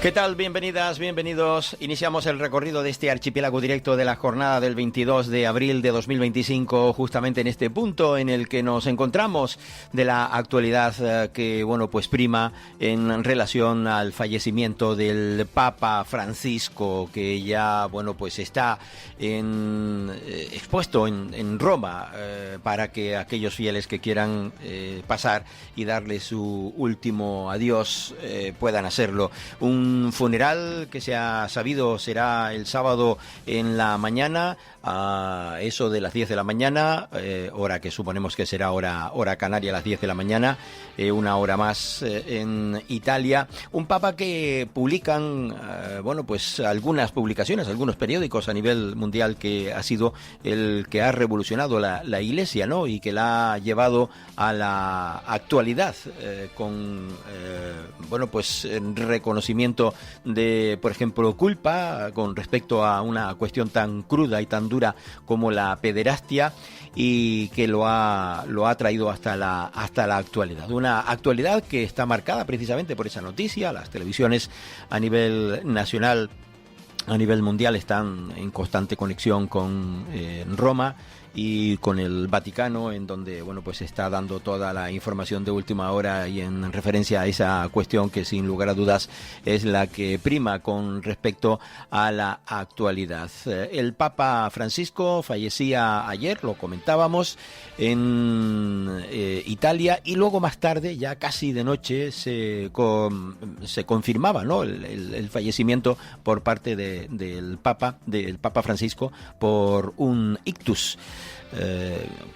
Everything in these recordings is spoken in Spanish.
¿Qué tal? Bienvenidas, bienvenidos. Iniciamos el recorrido de este archipiélago directo de la jornada del 22 de abril de 2025, justamente en este punto en el que nos encontramos de la actualidad que, bueno, pues prima en relación al fallecimiento del Papa Francisco, que ya, bueno, pues está expuesto en Roma para que aquellos fieles que quieran pasar y darle su último adiós puedan hacerlo. Un funeral que se ha sabido será el sábado en la mañana, a eso de las 10 de la mañana, hora que suponemos que será hora canaria, a las 10 de la mañana, una hora más en Italia. Un papa que publican, bueno, pues algunas publicaciones, algunos periódicos a nivel mundial, que ha sido el que ha revolucionado la Iglesia, ¿no? Y que la ha llevado a la actualidad con, bueno, pues reconocimiento de, por ejemplo, culpa con respecto a una cuestión tan cruda y tan dura como la pederastia, y que lo ha traído hasta la actualidad. Una actualidad que está marcada precisamente por esa noticia. Las televisiones a nivel nacional, a nivel mundial, están en constante conexión con Roma y con el Vaticano, en donde, bueno, pues está dando toda la información de última hora y en referencia a esa cuestión que sin lugar a dudas es la que prima con respecto a la actualidad. El Papa Francisco fallecía ayer, lo comentábamos, en Italia, y luego más tarde, ya casi de noche, se confirmaba, ¿no?, el fallecimiento por parte del Papa Francisco por un ictus.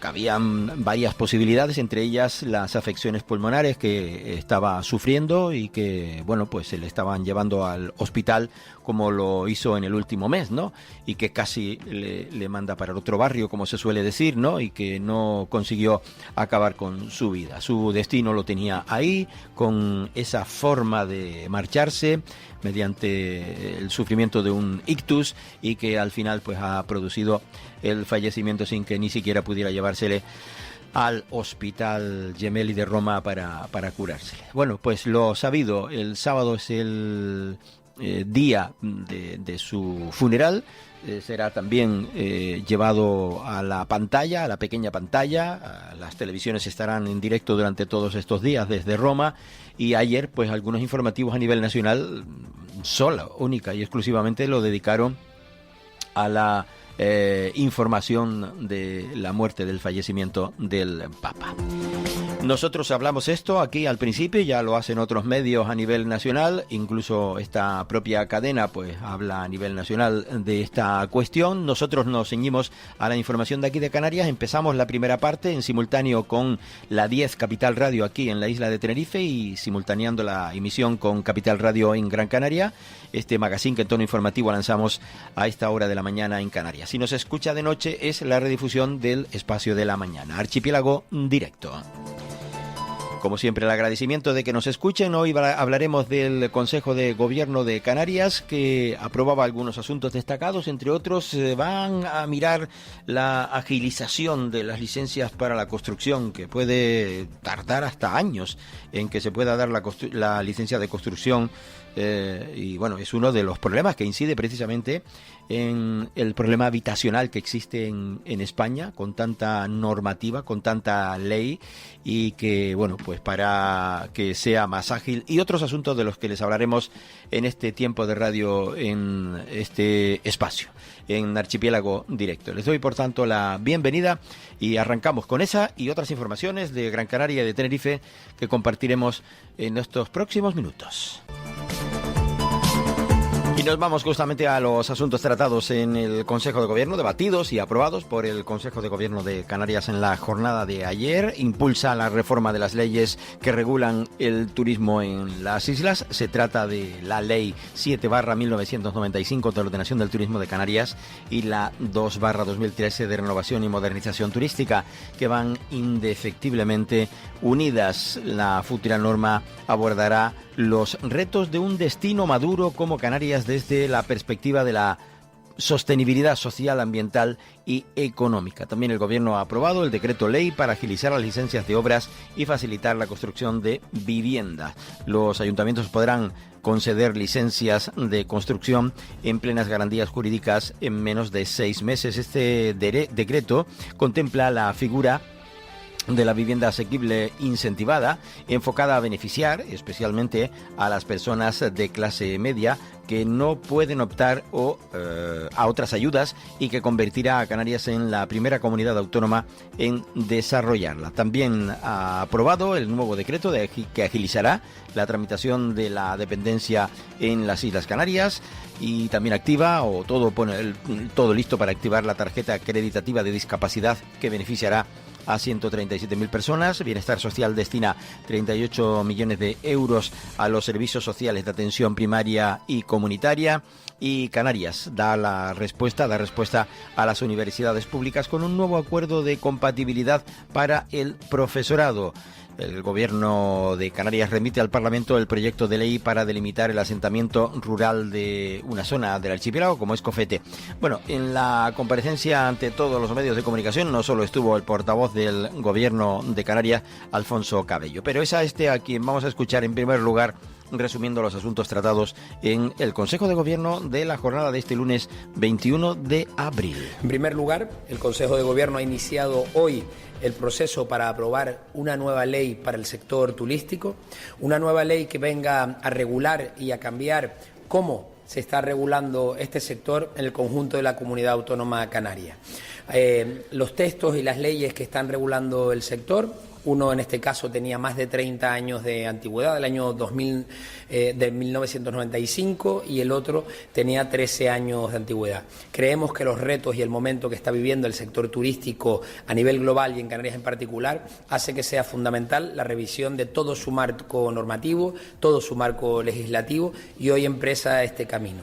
Habían varias posibilidades, entre ellas las afecciones pulmonares que estaba sufriendo y que, bueno, pues se le estaban llevando al hospital, como lo hizo en el último mes, ¿no? Y que casi le manda para otro barrio, como se suele decir, ¿no? Y que no consiguió acabar con su vida. Su destino lo tenía ahí, con esa forma de marcharse mediante el sufrimiento de un ictus, y que al final pues ha producido el fallecimiento sin que ni siquiera pudiera llevársele al Hospital Gemelli de Roma para curársele. Bueno, pues lo sabido, el sábado es el día de su funeral. Será también llevado a la pantalla, a la pequeña pantalla. Las televisiones estarán en directo durante todos estos días desde Roma, y ayer pues algunos informativos a nivel nacional única y exclusivamente lo dedicaron a la información de la muerte, del fallecimiento del Papa. Nosotros hablamos esto aquí al principio, ya lo hacen otros medios a nivel nacional, incluso esta propia cadena pues habla a nivel nacional de esta cuestión. Nosotros nos ceñimos a la información de aquí de Canarias. Empezamos la primera parte en simultáneo con la 10 Capital Radio aquí en la isla de Tenerife, y simultaneando la emisión con Capital Radio en Gran Canaria. Este magazine que en tono informativo lanzamos a esta hora de la mañana en Canarias. Si nos escucha de noche, es la redifusión del espacio de la mañana, Archipiélago Directo. Como siempre, el agradecimiento de que nos escuchen. Hoy hablaremos del Consejo de Gobierno de Canarias, que aprobaba algunos asuntos destacados. Entre otros, van a mirar la agilización de las licencias para la construcción, que puede tardar hasta años en que se pueda dar la licencia de construcción. Y bueno, es uno de los problemas que incide precisamente en el problema habitacional que existe en España, con tanta normativa, con tanta ley, y que, bueno, pues para que sea más ágil, y otros asuntos de los que les hablaremos en este tiempo de radio, en este espacio, en Archipiélago Directo. Les doy, por tanto, la bienvenida y arrancamos con esa y otras informaciones de Gran Canaria y de Tenerife que compartiremos en estos próximos minutos. Y nos vamos justamente a los asuntos tratados en el Consejo de Gobierno, debatidos y aprobados por el Consejo de Gobierno de Canarias en la jornada de ayer. Impulsa la reforma de las leyes que regulan el turismo en las islas. Se trata de la Ley 7/1995 de ordenación del turismo de Canarias y la 2/2013 de renovación y modernización turística, que van indefectiblemente unidas. La futura norma abordará los retos de un destino maduro como Canarias desde la perspectiva de la sostenibilidad social, ambiental y económica. También el Gobierno ha aprobado el decreto ley para agilizar las licencias de obras y facilitar la construcción de viviendas. Los ayuntamientos podrán conceder licencias de construcción en plenas garantías jurídicas en menos de 6 meses. Este decreto contempla la figura de la vivienda asequible incentivada, enfocada a beneficiar especialmente a las personas de clase media que no pueden optar a otras ayudas, y que convertirá a Canarias en la primera comunidad autónoma en desarrollarla. También ha aprobado el nuevo decreto que agilizará la tramitación de la dependencia en las Islas Canarias, y también activa, todo listo para activar la tarjeta acreditativa de discapacidad, que beneficiará a 137.000 personas. Bienestar Social destina 38 millones de euros a los servicios sociales de atención primaria y comunitaria. Y Canarias da respuesta a las universidades públicas con un nuevo acuerdo de compatibilidad para el profesorado. El Gobierno de Canarias remite al Parlamento el proyecto de ley para delimitar el asentamiento rural de una zona del archipiélago como es Cofete. Bueno, en la comparecencia ante todos los medios de comunicación no solo estuvo el portavoz del Gobierno de Canarias, Alfonso Cabello, pero es a quien vamos a escuchar en primer lugar, resumiendo los asuntos tratados en el Consejo de Gobierno de la jornada de este lunes 21 de abril. En primer lugar, el Consejo de Gobierno ha iniciado hoy el proceso para aprobar una nueva ley para el sector turístico, una nueva ley que venga a regular y a cambiar cómo se está regulando este sector en el conjunto de la comunidad autónoma canaria. Los textos y las leyes que están regulando el sector, uno en este caso tenía más de 30 años de antigüedad, del año 2000, de 1995, y el otro tenía 13 años de antigüedad. Creemos que los retos y el momento que está viviendo el sector turístico a nivel global y en Canarias en particular hace que sea fundamental la revisión de todo su marco normativo, todo su marco legislativo, y hoy empresa este camino.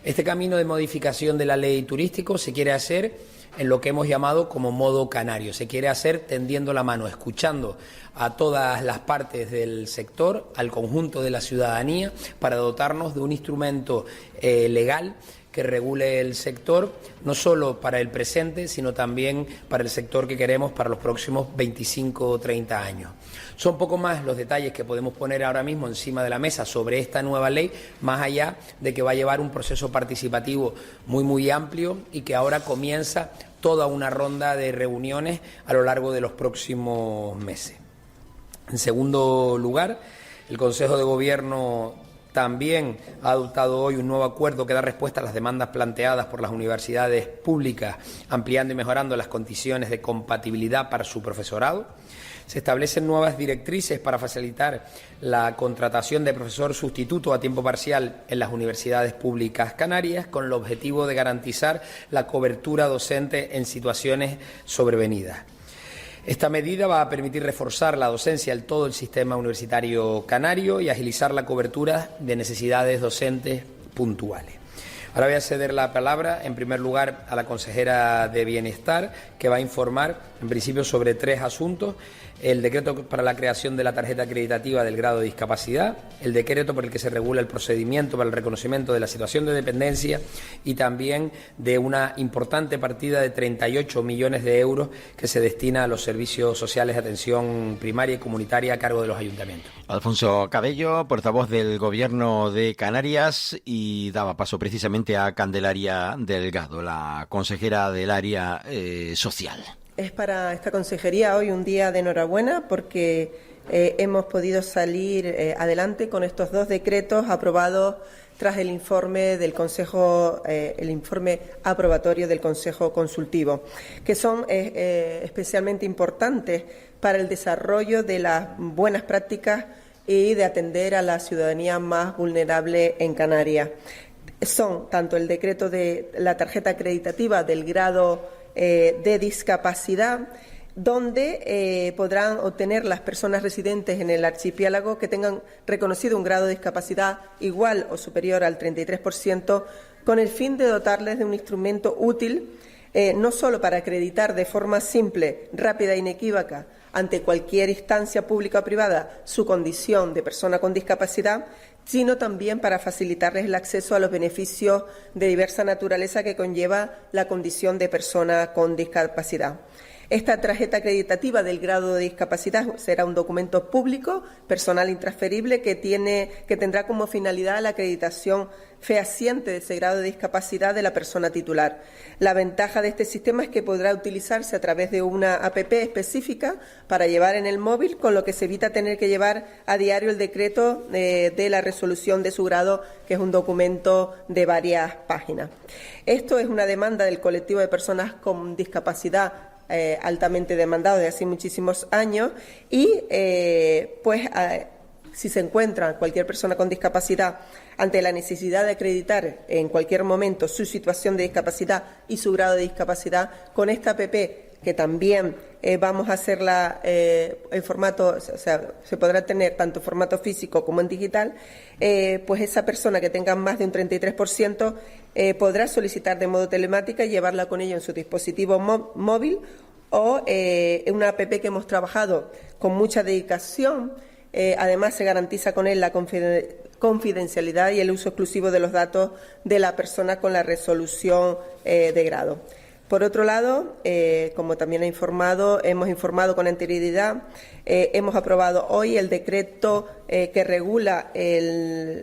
Este camino de modificación de la ley turístico se quiere hacer en lo que hemos llamado como modo canario. Se quiere hacer tendiendo la mano, escuchando a todas las partes del sector, al conjunto de la ciudadanía, para dotarnos de un instrumento legal que regule el sector, no solo para el presente, sino también para el sector que queremos para los próximos 25 o 30 años. Son poco más los detalles que podemos poner ahora mismo encima de la mesa sobre esta nueva ley, más allá de que va a llevar un proceso participativo muy amplio y que ahora comienza toda una ronda de reuniones a lo largo de los próximos meses. En segundo lugar, el Consejo de Gobierno también ha adoptado hoy un nuevo acuerdo que da respuesta a las demandas planteadas por las universidades públicas, ampliando y mejorando las condiciones de compatibilidad para su profesorado. Se establecen nuevas directrices para facilitar la contratación de profesor sustituto a tiempo parcial en las universidades públicas canarias, con el objetivo de garantizar la cobertura docente en situaciones sobrevenidas. Esta medida va a permitir reforzar la docencia en todo el sistema universitario canario y agilizar la cobertura de necesidades docentes puntuales. Ahora voy a ceder la palabra, en primer lugar, a la consejera de Bienestar, que va a informar, en principio, sobre 3 asuntos: el decreto para la creación de la tarjeta acreditativa del grado de discapacidad, el decreto por el que se regula el procedimiento para el reconocimiento de la situación de dependencia, y también de una importante partida de 38 millones de euros que se destina a los servicios sociales de atención primaria y comunitaria a cargo de los ayuntamientos. Alfonso Cabello, portavoz del Gobierno de Canarias, y daba paso precisamente a Candelaria Delgado, la consejera del área social. Es para esta consejería hoy un día de enhorabuena porque hemos podido salir adelante con estos 2 decretos aprobados tras el informe del Consejo, el informe aprobatorio del Consejo Consultivo, que son especialmente importantes para el desarrollo de las buenas prácticas y de atender a la ciudadanía más vulnerable en Canarias. Son tanto el decreto de la tarjeta acreditativa del grado de discapacidad, donde podrán obtener las personas residentes en el archipiélago que tengan reconocido un grado de discapacidad igual o superior al 33%, con el fin de dotarles de un instrumento útil, no solo para acreditar de forma simple, rápida e inequívoca ante cualquier instancia pública o privada su condición de persona con discapacidad, sino también para facilitarles el acceso a los beneficios de diversa naturaleza que conlleva la condición de persona con discapacidad. Esta tarjeta acreditativa del grado de discapacidad será un documento público, personal intransferible, que tendrá como finalidad la acreditación fehaciente de ese grado de discapacidad de la persona titular. La ventaja de este sistema es que podrá utilizarse a través de una APP específica para llevar en el móvil, con lo que se evita tener que llevar a diario el decreto de la resolución de su grado, que es un documento de varias páginas. Esto es una demanda del colectivo de personas con discapacidad altamente demandado desde hace muchísimos años y si se encuentra cualquier persona con discapacidad ante la necesidad de acreditar en cualquier momento su situación de discapacidad y su grado de discapacidad, con esta APP, que también vamos a hacerla en formato, o sea, se podrá tener tanto en formato físico como en digital, pues esa persona que tenga más de un 33% podrá solicitar de modo telemática y llevarla con ella en su dispositivo móvil o en una app que hemos trabajado con mucha dedicación. Además, se garantiza con él la confidencialidad y el uso exclusivo de los datos de la persona con la resolución de grado. Por otro lado, como también hemos informado con anterioridad, hemos aprobado hoy el decreto que regula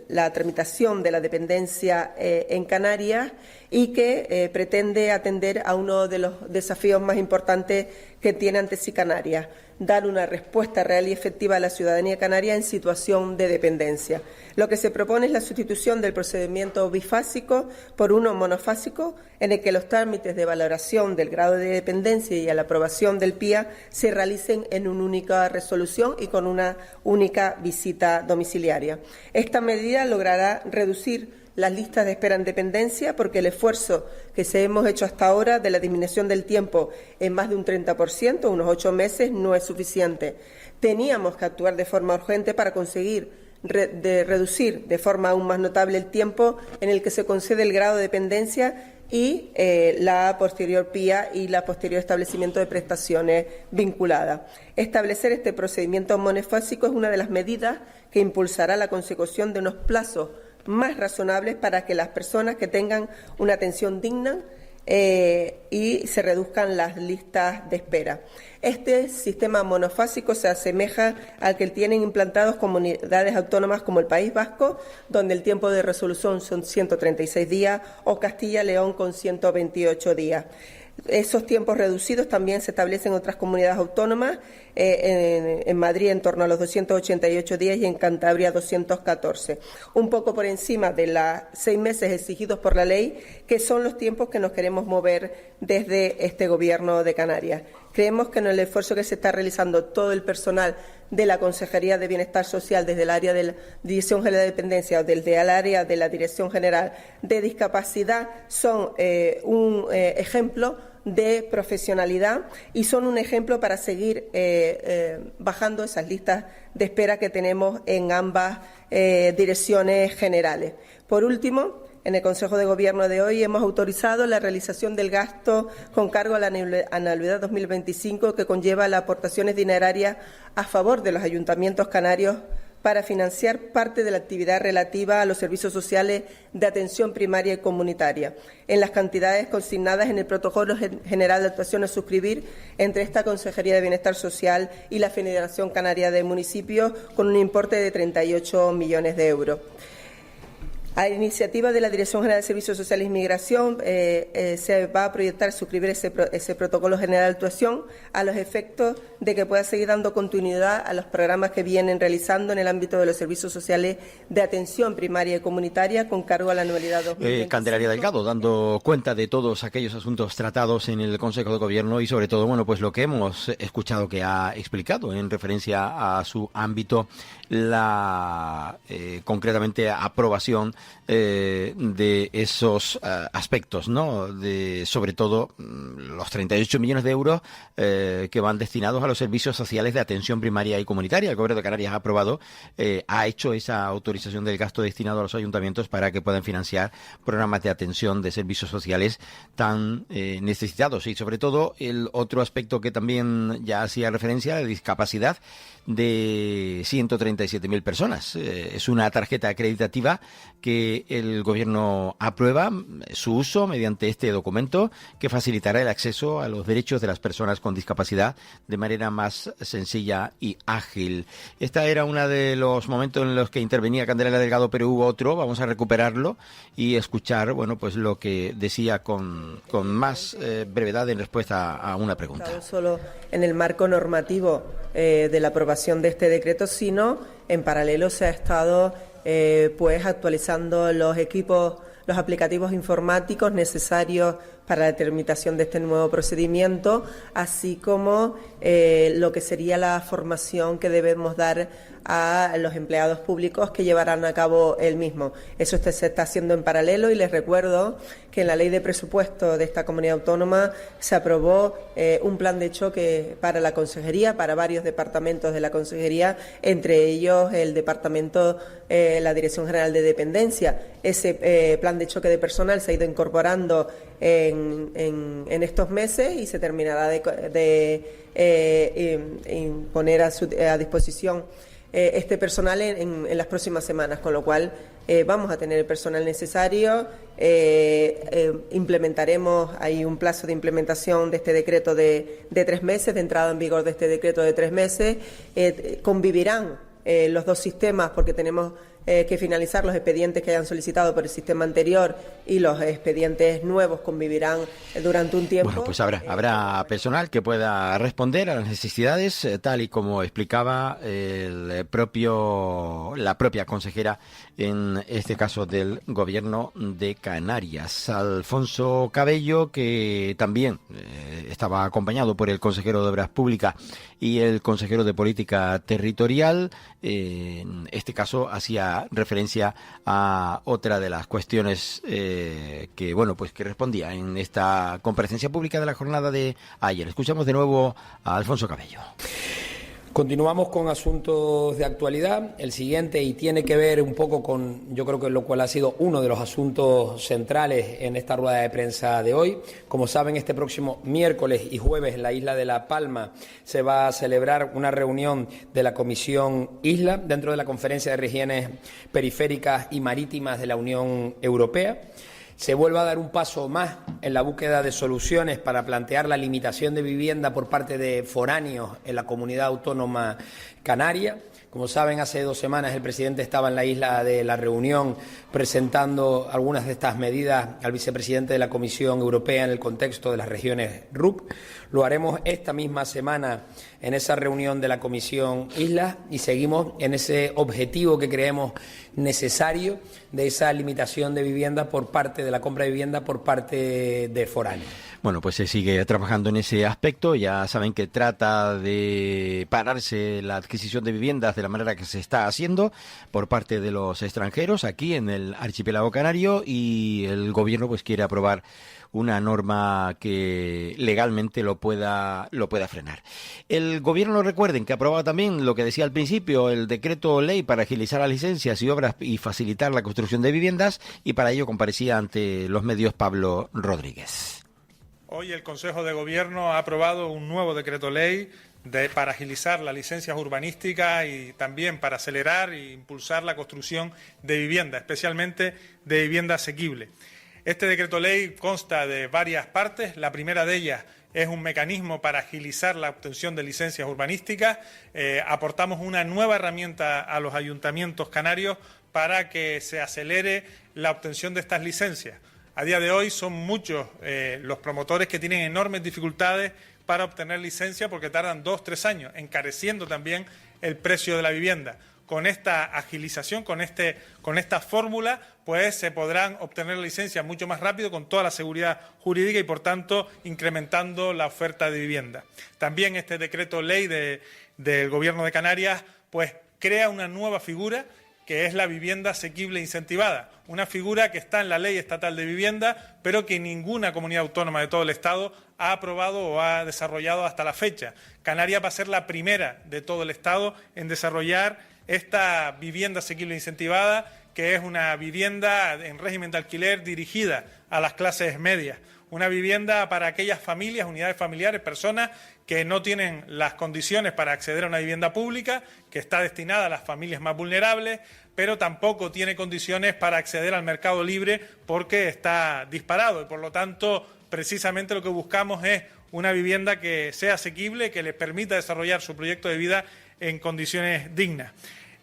la tramitación de la dependencia en Canarias y que pretende atender a uno de los desafíos más importantes que tiene ante sí Canarias: dar una respuesta real y efectiva a la ciudadanía canaria en situación de dependencia. Lo que se propone es la sustitución del procedimiento bifásico por uno monofásico, en el que los trámites de valoración del grado de dependencia y a la aprobación del PIA se realicen en una única resolución y con una única visita domiciliaria. Esta medida logrará reducir las listas de espera en dependencia, porque el esfuerzo que se hemos hecho hasta ahora de la disminución del tiempo en más de un 30%, unos 8 meses, no es suficiente. Teníamos que actuar de forma urgente para conseguir reducir de forma aún más notable el tiempo en el que se concede el grado de dependencia y la posterior PIA y la posterior establecimiento de prestaciones vinculadas. Establecer este procedimiento monofásico es una de las medidas que impulsará la consecución de unos plazos más razonables para que las personas que tengan una atención digna y se reduzcan las listas de espera. Este sistema monofásico se asemeja al que tienen implantados comunidades autónomas como el País Vasco, donde el tiempo de resolución son 136 días, o Castilla y León con 128 días. Esos tiempos reducidos también se establecen en otras comunidades autónomas, en Madrid en torno a los 288 días y en Cantabria 214. Un poco por encima de los 6 meses exigidos por la ley, que son los tiempos que nos queremos mover desde este Gobierno de Canarias. Creemos que en el esfuerzo que se está realizando todo el personal de la Consejería de Bienestar Social, desde el área de la Dirección General de Dependencia o desde el área de la Dirección General de Discapacidad, son un ejemplo de profesionalidad y son un ejemplo para seguir bajando esas listas de espera que tenemos en ambas direcciones generales. Por último, en el Consejo de Gobierno de hoy hemos autorizado la realización del gasto con cargo a la anualidad 2025, que conlleva las aportaciones dinerarias a favor de los ayuntamientos canarios para financiar parte de la actividad relativa a los servicios sociales de atención primaria y comunitaria, en las cantidades consignadas en el Protocolo General de Actuación a suscribir entre esta Consejería de Bienestar Social y la Federación Canaria de Municipios, con un importe de 38 millones de euros. A iniciativa de la Dirección General de Servicios Sociales y Migración se va a proyectar suscribir ese protocolo general de actuación a los efectos de que pueda seguir dando continuidad a los programas que vienen realizando en el ámbito de los servicios sociales de atención primaria y comunitaria con cargo a la anualidad 2025. Candelaria Delgado, dando cuenta de todos aquellos asuntos tratados en el Consejo de Gobierno y sobre todo, bueno, pues lo que hemos escuchado que ha explicado en referencia a su ámbito, la concretamente aprobación de esos aspectos, ¿no? De, sobre todo, los 38 millones de euros que van destinados a los servicios sociales de atención primaria y comunitaria. El Gobierno de Canarias ha aprobado, ha hecho esa autorización del gasto destinado a los ayuntamientos para que puedan financiar programas de atención de servicios sociales tan necesitados. Y sobre todo, el otro aspecto que también ya hacía referencia, la discapacidad de 137.000 personas. Es una tarjeta acreditativa que el Gobierno aprueba su uso mediante este documento que facilitará el acceso a los derechos de las personas con discapacidad de manera más sencilla y ágil. Esta era uno de los momentos en los que intervenía Candela Delgado, pero hubo otro. Vamos a recuperarlo y escuchar, bueno, pues lo que decía con más brevedad en respuesta a una pregunta. No solo en el marco normativo de la aprobación de este decreto, sino en paralelo se ha estado pues actualizando los equipos, los aplicativos informáticos necesarios para la determinación de este nuevo procedimiento, así como lo que sería la formación que debemos dar a los empleados públicos que llevarán a cabo el mismo. Eso se está haciendo en paralelo y les recuerdo que en la Ley de Presupuesto de esta comunidad autónoma se aprobó un plan de choque para la Consejería, para varios departamentos de la Consejería, entre ellos el departamento, la Dirección General de Dependencia. Ese plan de choque de personal se ha ido incorporando en estos meses y se terminará de poner a disposición este personal en las próximas semanas, con lo cual vamos a tener el personal necesario. Implementaremos, hay un plazo de implementación de este decreto de 3 meses, de entrada en vigor de este decreto de 3 meses. Convivirán los dos sistemas porque tenemos que finalizar los expedientes que hayan solicitado por el sistema anterior y los expedientes nuevos convivirán durante un tiempo. Bueno, pues habrá personal que pueda responder a las necesidades, tal y como explicaba la propia consejera, en este caso del Gobierno de Canarias. Alfonso Cabello, que también estaba acompañado por el consejero de Obras Públicas y el consejero de Política Territorial, en este caso hacía referencia a otra de las cuestiones que, bueno, pues que respondía en esta comparecencia pública de la jornada de ayer. Escuchamos de nuevo a Alfonso Cabello. Continuamos con asuntos de actualidad. El siguiente, y tiene que ver un poco con, yo creo que lo cual ha sido uno de los asuntos centrales en esta rueda de prensa de hoy. Como saben, este próximo miércoles y jueves en la isla de La Palma se va a celebrar una reunión de la Comisión Isla dentro de la Conferencia de Regiones Periféricas y Marítimas de la Unión Europea. Se vuelve a dar un paso más en la búsqueda de soluciones para plantear la limitación de vivienda por parte de foráneos en la comunidad autónoma canaria. Como saben, hace 2 semanas el presidente estaba en la isla de La Reunión presentando algunas de estas medidas al vicepresidente de la Comisión Europea en el contexto de las regiones RUP. Lo haremos esta misma semana en esa reunión de la Comisión Islas y seguimos en ese objetivo que creemos necesario de esa limitación de vivienda por parte de la compra de vivienda por parte de foráneos. Bueno, pues se sigue trabajando en ese aspecto. Ya saben que trata de pararse la adquisición de viviendas de la manera que se está haciendo por parte de los extranjeros aquí en el archipiélago canario, y el Gobierno pues quiere aprobar una norma que legalmente lo pueda frenar. El Gobierno, recuerden que ha aprobado también lo que decía al principio, el decreto ley para agilizar las licencias y obras y facilitar la construcción de viviendas, y para ello comparecía ante los medios Pablo Rodríguez. Hoy el Consejo de Gobierno ha aprobado un nuevo decreto ley para agilizar las licencias urbanísticas y también para acelerar e impulsar la construcción de vivienda, especialmente de vivienda asequible. Este decreto ley consta de varias partes. La primera de ellas es un mecanismo para agilizar la obtención de licencias urbanísticas. Aportamos una nueva herramienta a los ayuntamientos canarios para que se acelere la obtención de estas licencias. A día de hoy son muchos los promotores que tienen enormes dificultades para obtener licencia porque tardan 2-3 años, encareciendo también el precio de la vivienda. Con esta agilización, con esta fórmula, pues se podrán obtener licencias mucho más rápido, con toda la seguridad jurídica y, por tanto, incrementando la oferta de vivienda. También este decreto ley del Gobierno de Canarias pues crea una nueva figura que es la vivienda asequible incentivada, una figura que está en la Ley Estatal de Vivienda, pero que ninguna comunidad autónoma de todo el Estado ha aprobado o ha desarrollado hasta la fecha. Canarias va a ser la primera de todo el Estado en desarrollar esta vivienda asequible incentivada, que es una vivienda en régimen de alquiler dirigida a las clases medias. Una vivienda para aquellas familias, unidades familiares, personas que no tienen las condiciones para acceder a una vivienda pública, que está destinada a las familias más vulnerables, pero tampoco tiene condiciones para acceder al mercado libre porque está disparado. Y por lo tanto, precisamente lo que buscamos es una vivienda que sea asequible, que les permita desarrollar su proyecto de vida en condiciones dignas.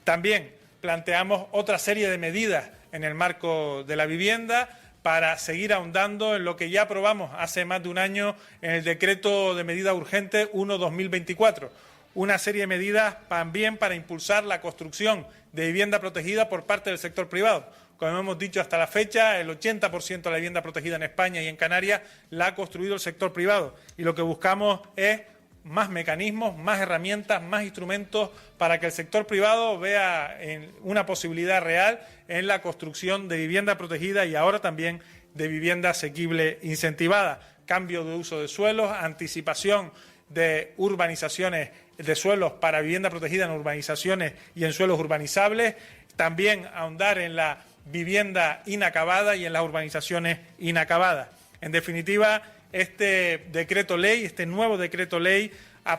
También planteamos otra serie de medidas en el marco de la vivienda para seguir ahondando en lo que ya aprobamos hace más de un año en el Decreto de Medidas Urgentes 1/2024. Una serie de medidas también para impulsar la construcción de vivienda protegida por parte del sector privado. Como hemos dicho hasta la fecha, el 80% de la vivienda protegida en España y en Canarias la ha construido el sector privado. Y lo que buscamos es más mecanismos, más herramientas, más instrumentos para que el sector privado vea una posibilidad real en la construcción de vivienda protegida y ahora también de vivienda asequible incentivada. Cambio de uso de suelos, anticipación de urbanizaciones de suelos para vivienda protegida en urbanizaciones y en suelos urbanizables, también ahondar en la vivienda inacabada y en las urbanizaciones inacabadas. En definitiva, este decreto ley, este nuevo decreto ley,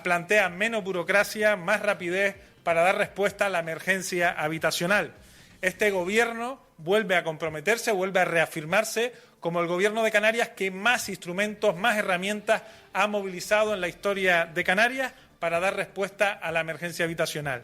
plantea menos burocracia, más rapidez para dar respuesta a la emergencia habitacional. Este Gobierno vuelve a comprometerse, vuelve a reafirmarse como el Gobierno de Canarias que más instrumentos, más herramientas ha movilizado en la historia de Canarias para dar respuesta a la emergencia habitacional.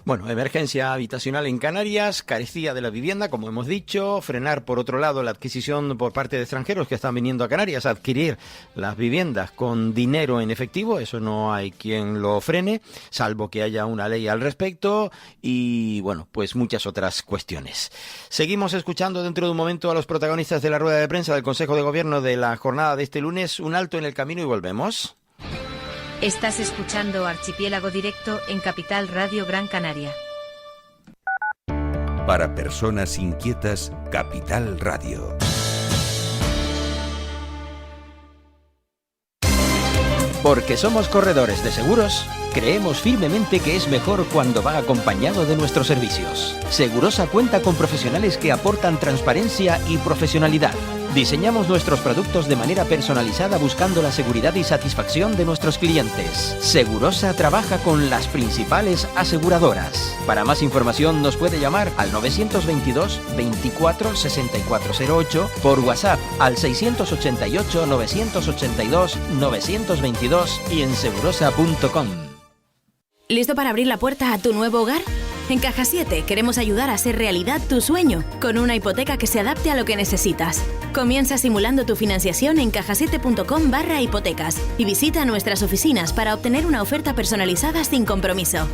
Bueno, emergencia habitacional en Canarias, carecía de la vivienda, como hemos dicho, frenar por otro lado la adquisición por parte de extranjeros que están viniendo a Canarias a adquirir las viviendas con dinero en efectivo, eso no hay quien lo frene, salvo que haya una ley al respecto y, bueno, pues muchas otras cuestiones. Seguimos escuchando dentro de un momento a los protagonistas de la rueda de prensa del Consejo de Gobierno de la jornada de este lunes. Un alto en el camino y volvemos. Estás escuchando Archipiélago Directo en Capital Radio Gran Canaria. Para personas inquietas, Capital Radio. Porque somos corredores de seguros, creemos firmemente que es mejor cuando va acompañado de nuestros servicios. Segurosa cuenta con profesionales que aportan transparencia y profesionalidad. Diseñamos nuestros productos de manera personalizada buscando la seguridad y satisfacción de nuestros clientes. Segurosa trabaja con las principales aseguradoras. Para más información nos puede llamar al 922 24 6408, por WhatsApp al 688 982 922 y en segurosa.com. ¿Listo para abrir la puerta a tu nuevo hogar? En Caja 7 queremos ayudar a hacer realidad tu sueño con una hipoteca que se adapte a lo que necesitas. Comienza simulando tu financiación en cajasiete.com/hipotecas y visita nuestras oficinas para obtener una oferta personalizada sin compromiso.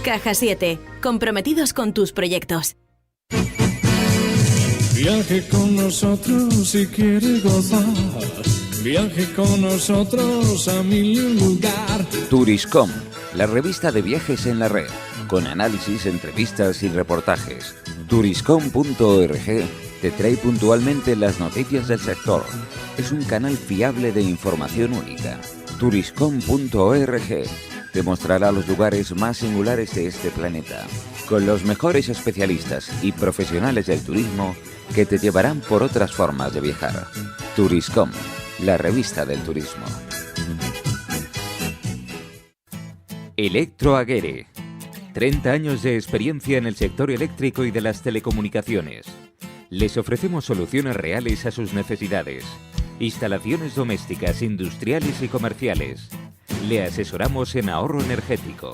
Caja 7, comprometidos con tus proyectos. Viaje con nosotros si quiere gozar. Viaje con nosotros a mil lugar. Turiscom, la revista de viajes en la red, con análisis, entrevistas y reportajes. Turiscom.org te trae puntualmente las noticias del sector. Es un canal fiable de información única. Turiscom.org te mostrará los lugares más singulares de este planeta, con los mejores especialistas y profesionales del turismo que te llevarán por otras formas de viajar. Turiscom, la revista del turismo. Electroaguere. 30 años de experiencia en el sector eléctrico y de las telecomunicaciones. Les ofrecemos soluciones reales a sus necesidades. Instalaciones domésticas, industriales y comerciales. Le asesoramos en ahorro energético.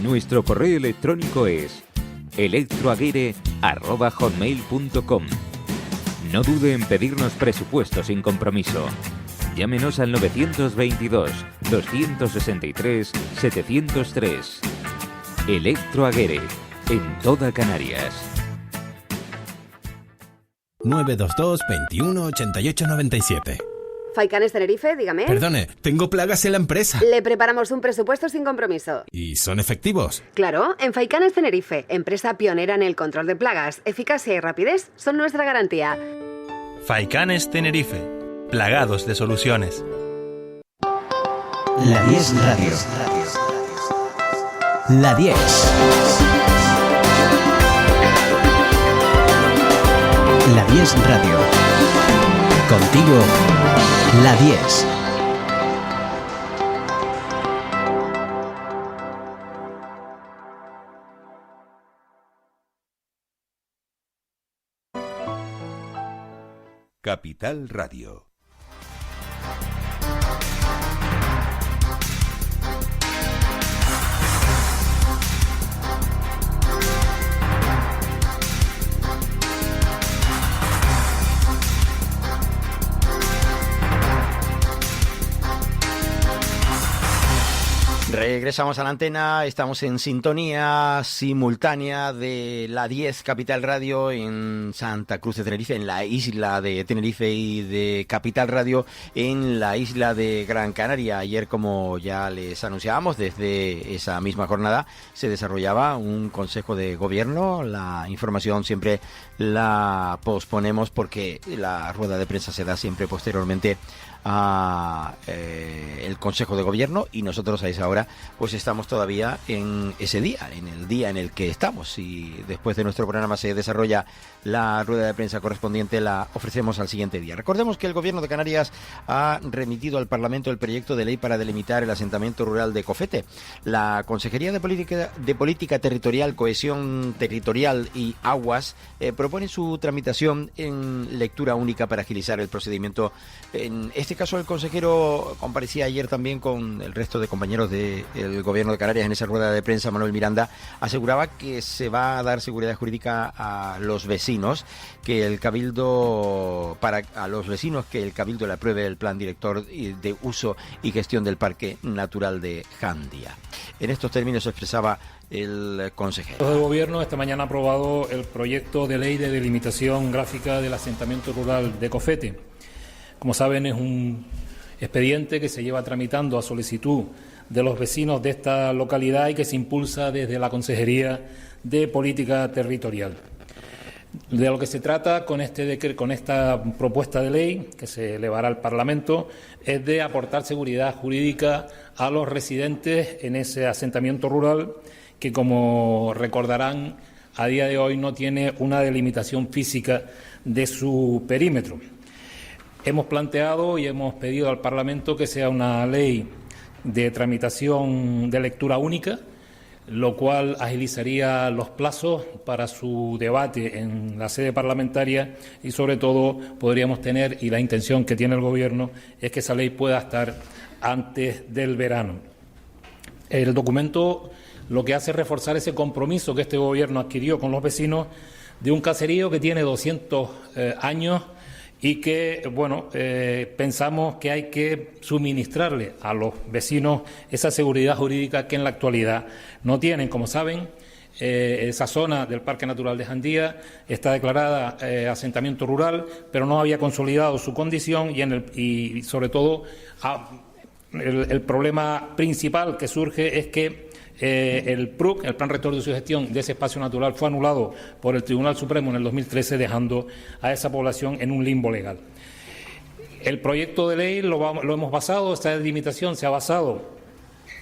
Nuestro correo electrónico es electroaguere@hotmail.com. No dude en pedirnos presupuesto sin compromiso. Llámenos al 922 263 703. Electroaguere, en toda Canarias. 922 21 88 97. Faicanes Tenerife, dígame. Perdone, tengo plagas en la empresa. Le preparamos un presupuesto sin compromiso. ¿Y son efectivos? Claro, en Faicanes Tenerife, empresa pionera en el control de plagas. Eficacia y rapidez son nuestra garantía. Faicanes Tenerife, plagados de soluciones. La 10 Radio. La 10. La 10 Radio. Contigo, La 10. Capital Radio. Regresamos a la antena, estamos en sintonía simultánea de la 10 Capital Radio en Santa Cruz de Tenerife, en la isla de Tenerife, y de Capital Radio en la isla de Gran Canaria. Ayer, como ya les anunciábamos, desde esa misma jornada se desarrollaba un consejo de gobierno. La información siempre la posponemos porque la rueda de prensa se da siempre posteriormente a el Consejo de Gobierno, y nosotros a esa hora pues estamos todavía en ese día, en el día en el que estamos, y después de nuestro programa se desarrolla la rueda de prensa correspondiente, la ofrecemos al siguiente día. Recordemos que el Gobierno de Canarias ha remitido al Parlamento el proyecto de ley para delimitar el asentamiento rural de Cofete. La Consejería de Política Territorial, Cohesión Territorial y Aguas propone su tramitación en lectura única para agilizar el procedimiento. En este caso, el consejero comparecía ayer también con el resto de compañeros del Gobierno de Canarias en esa rueda de prensa. Manuel Miranda aseguraba que se va a dar seguridad jurídica a los vecinos, que el Cabildo le apruebe el plan director de uso y gestión del Parque Natural de Jandía. En estos términos se expresaba el consejero. El Gobierno esta mañana ha aprobado el proyecto de ley de delimitación gráfica del asentamiento rural de Cofete. Como saben, es un expediente que se lleva tramitando a solicitud de los vecinos de esta localidad y que se impulsa desde la Consejería de Política Territorial. De lo que se trata con esta propuesta de ley que se elevará al Parlamento es de aportar seguridad jurídica a los residentes en ese asentamiento rural que, como recordarán, a día de hoy no tiene una delimitación física de su perímetro. Hemos planteado y hemos pedido al Parlamento que sea una ley de tramitación de lectura única, lo cual agilizaría los plazos para su debate en la sede parlamentaria y, sobre todo, podríamos tener, y la intención que tiene el Gobierno, es que esa ley pueda estar antes del verano. El documento lo que hace es reforzar ese compromiso que este Gobierno adquirió con los vecinos de un caserío que tiene 200 años y que, pensamos que hay que suministrarle a los vecinos esa seguridad jurídica que en la actualidad no tienen. Como saben, esa zona del Parque Natural de Jandía está declarada asentamiento rural, pero no había consolidado su condición y sobre todo, el problema principal que surge es que el PRUC, el Plan Rector de su gestión de ese espacio natural, fue anulado por el Tribunal Supremo en el 2013, dejando a esa población en un limbo legal. El proyecto de ley lo hemos basado, esta delimitación se ha basado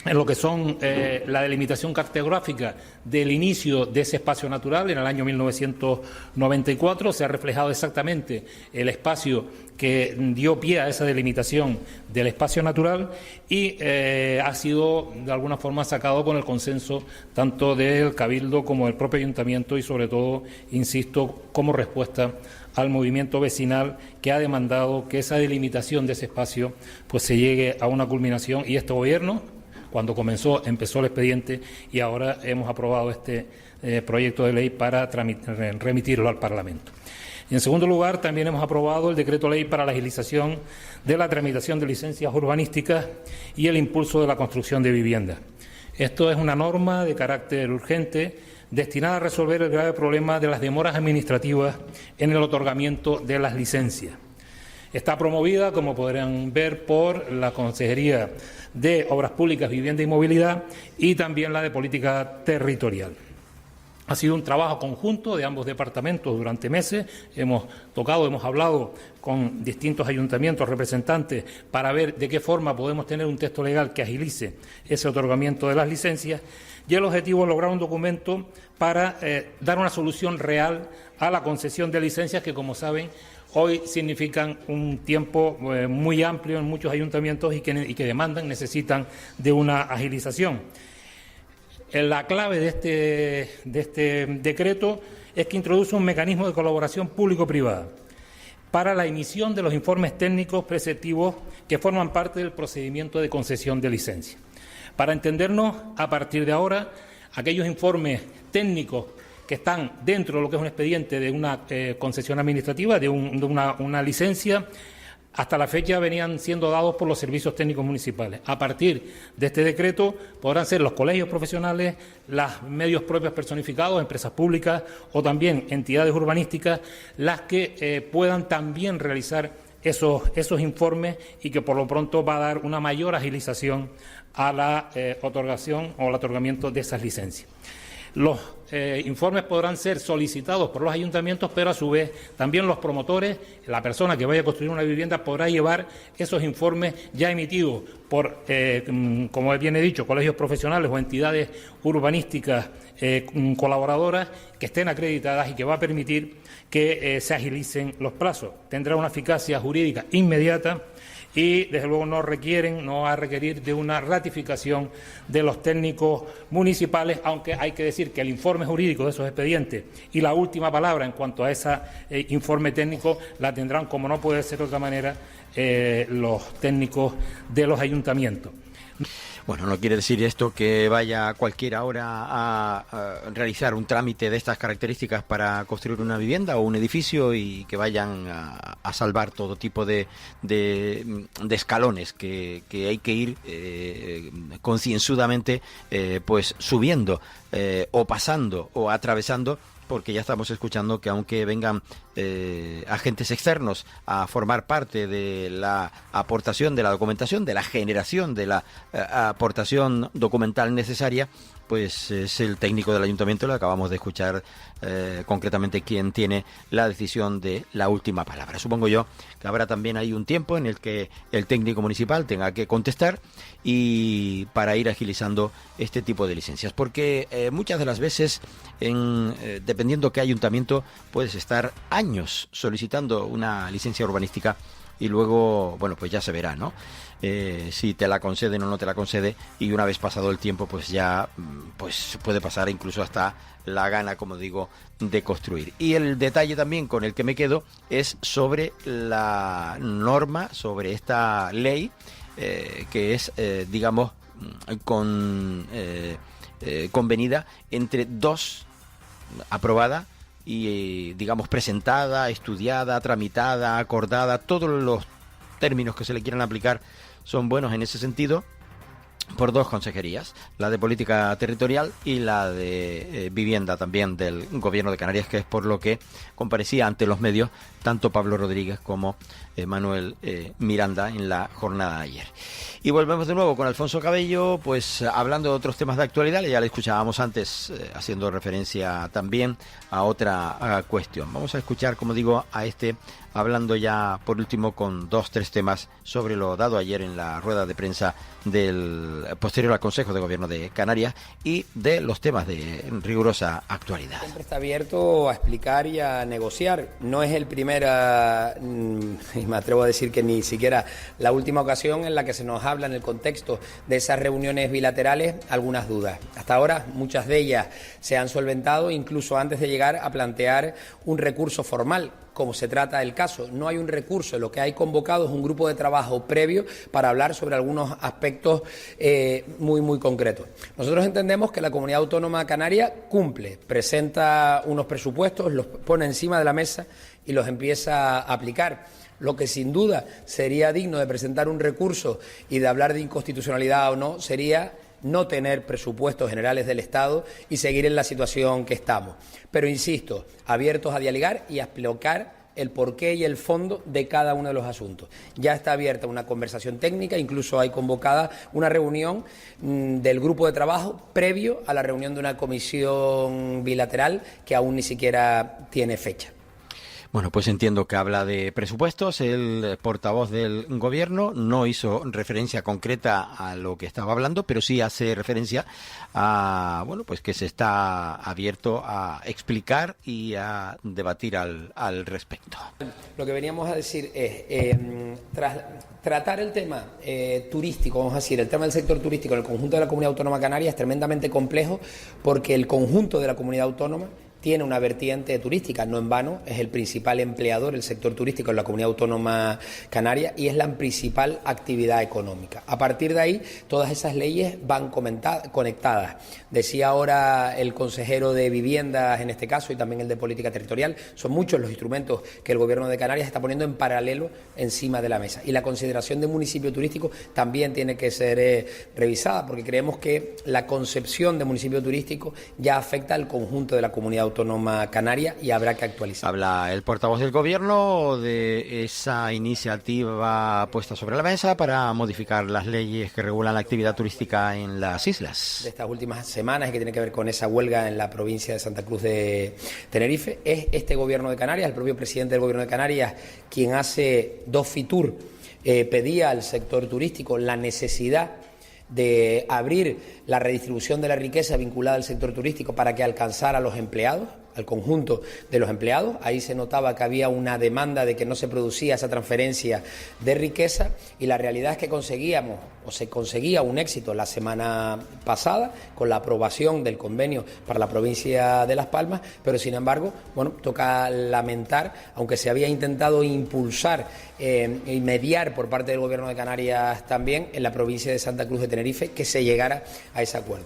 en lo que son la delimitación cartográfica del inicio de ese espacio natural en el año 1994. Se ha reflejado exactamente el espacio que dio pie a esa delimitación del espacio natural y ha sido de alguna forma sacado con el consenso tanto del Cabildo como del propio Ayuntamiento y, sobre todo, insisto, como respuesta al movimiento vecinal que ha demandado que esa delimitación de ese espacio pues se llegue a una culminación. Y este Gobierno, cuando empezó el expediente, y ahora hemos aprobado este proyecto de ley para remitirlo al Parlamento. Y, en segundo lugar, también hemos aprobado el decreto ley para la agilización de la tramitación de licencias urbanísticas y el impulso de la construcción de viviendas. Esto es una norma de carácter urgente destinada a resolver el grave problema de las demoras administrativas en el otorgamiento de las licencias. Está promovida, como podrán ver, por la Consejería de Obras Públicas, Vivienda y Movilidad y también la de Política Territorial. Ha sido un trabajo conjunto de ambos departamentos durante meses. Hemos hablado con distintos ayuntamientos, representantes, para ver de qué forma podemos tener un texto legal que agilice ese otorgamiento de las licencias. Y el objetivo es lograr un documento para dar una solución real a la concesión de licencias que, como saben, hoy significan un tiempo muy amplio en muchos ayuntamientos y que necesitan de una agilización. La clave de este decreto es que introduce un mecanismo de colaboración público-privada para la emisión de los informes técnicos preceptivos que forman parte del procedimiento de concesión de licencia. Para entendernos, a partir de ahora, aquellos informes técnicos que están dentro de lo que es un expediente de una concesión administrativa, de una licencia, hasta la fecha venían siendo dados por los servicios técnicos municipales. A partir de este decreto podrán ser los colegios profesionales, los medios propios personificados, empresas públicas o también entidades urbanísticas las que puedan también realizar esos informes y que por lo pronto va a dar una mayor agilización a la otorgación o al otorgamiento de esas licencias. Los informes podrán ser solicitados por los ayuntamientos, pero a su vez también los promotores, la persona que vaya a construir una vivienda, podrá llevar esos informes ya emitidos por, como bien he dicho, colegios profesionales o entidades urbanísticas colaboradoras que estén acreditadas y que va a permitir que se agilicen los plazos. Tendrá una eficacia jurídica inmediata y, desde luego, no va a requerir de una ratificación de los técnicos municipales, aunque hay que decir que el informe jurídico de esos expedientes y la última palabra en cuanto a ese informe técnico la tendrán, como no puede ser de otra manera, los técnicos de los ayuntamientos. Bueno, no quiere decir esto que vaya cualquiera ahora a realizar un trámite de estas características para construir una vivienda o un edificio y que vayan a salvar todo tipo de escalones que hay que ir concienzudamente pues subiendo o pasando o atravesando, porque ya estamos escuchando que aunque vengan agentes externos a formar parte de la aportación de la documentación, de la generación de la aportación documental necesaria, pues es el técnico del ayuntamiento, lo acabamos de escuchar concretamente, quien tiene la decisión de la última palabra. Supongo yo que habrá también ahí un tiempo en el que el técnico municipal tenga que contestar y para ir agilizando este tipo de licencias, porque muchas de las veces, dependiendo qué ayuntamiento, puedes estar años solicitando una licencia urbanística y luego, bueno, pues ya se verá, ¿no? Si te la conceden o no te la concede, y una vez pasado el tiempo, pues ya pues puede pasar incluso hasta la gana, como digo, de construir. Y el detalle también con el que me quedo es sobre la norma, sobre esta ley que es, digamos, convenida entre dos, aprobada y, digamos, presentada, estudiada, tramitada, acordada, todos los términos que se le quieran aplicar son buenos en ese sentido, por dos consejerías, la de Política Territorial y la de Vivienda también del Gobierno de Canarias, que es por lo que comparecía ante los medios tanto Pablo Rodríguez como Manuel Miranda en la jornada de ayer. Y volvemos de nuevo con Alfonso Cabello, pues hablando de otros temas de actualidad. Ya le escuchábamos antes haciendo referencia también a otra cuestión. Vamos a escuchar, como digo, a hablando ya por último con 2-3 temas sobre lo dado ayer en la rueda de prensa del posterior al Consejo de Gobierno de Canarias y de los temas de rigurosa actualidad. Siempre está abierto a explicar y a negociar. No es el primer, y me atrevo a decir que ni siquiera la última ocasión en la que se nos habla en el contexto de esas reuniones bilaterales algunas dudas. Hasta ahora muchas de ellas se han solventado incluso antes de llegar a plantear un recurso formal, como se trata el caso. No hay un recurso, lo que hay convocado es un grupo de trabajo previo para hablar sobre algunos aspectos muy concretos. Nosotros entendemos que la Comunidad Autónoma Canaria cumple, presenta unos presupuestos, los pone encima de la mesa y los empieza a aplicar. Lo que sin duda sería digno de presentar un recurso y de hablar de inconstitucionalidad o no sería no tener presupuestos generales del Estado y seguir en la situación que estamos. Pero insisto, abiertos a dialogar y a explicar el porqué y el fondo de cada uno de los asuntos. Ya está abierta una conversación técnica, incluso hay convocada una reunión del grupo de trabajo previo a la reunión de una comisión bilateral que aún ni siquiera tiene fecha. Bueno, pues entiendo que habla de presupuestos. El portavoz del Gobierno no hizo referencia concreta a lo que estaba hablando, pero sí hace referencia a, bueno, pues que se está abierto a explicar y a debatir al respecto. Lo que veníamos a decir es, tras tratar el tema turístico, vamos a decir, el tema del sector turístico en el conjunto de la Comunidad Autónoma Canaria es tremendamente complejo porque el conjunto de la comunidad autónoma tiene una vertiente turística, no en vano, es el principal empleador, el sector turístico en la Comunidad Autónoma Canaria y es la principal actividad económica. A partir de ahí, todas esas leyes van conectadas. Decía ahora el consejero de Viviendas, en este caso, y también el de Política Territorial, son muchos los instrumentos que el Gobierno de Canarias está poniendo en paralelo encima de la mesa. Y la consideración de municipio turístico también tiene que ser revisada, porque creemos que la concepción de municipio turístico ya afecta al conjunto de la comunidad autónoma canaria y habrá que actualizar. Habla el portavoz del Gobierno de esa iniciativa puesta sobre la mesa para modificar las leyes que regulan la actividad turística en las islas. De estas últimas semanas, que tiene que ver con esa huelga en la provincia de Santa Cruz de Tenerife, es este Gobierno de Canarias, el propio presidente del Gobierno de Canarias, quien hace 2 Fitur pedía al sector turístico la necesidad de abrir la redistribución de la riqueza vinculada al sector turístico para que alcanzara a los empleados, al conjunto de los empleados. Ahí se notaba que había una demanda de que no se producía esa transferencia de riqueza y la realidad es que se conseguía un éxito la semana pasada con la aprobación del convenio para la provincia de Las Palmas, pero sin embargo, bueno, toca lamentar, aunque se había intentado impulsar y mediar por parte del Gobierno de Canarias también en la provincia de Santa Cruz de Tenerife, que se llegara a ese acuerdo.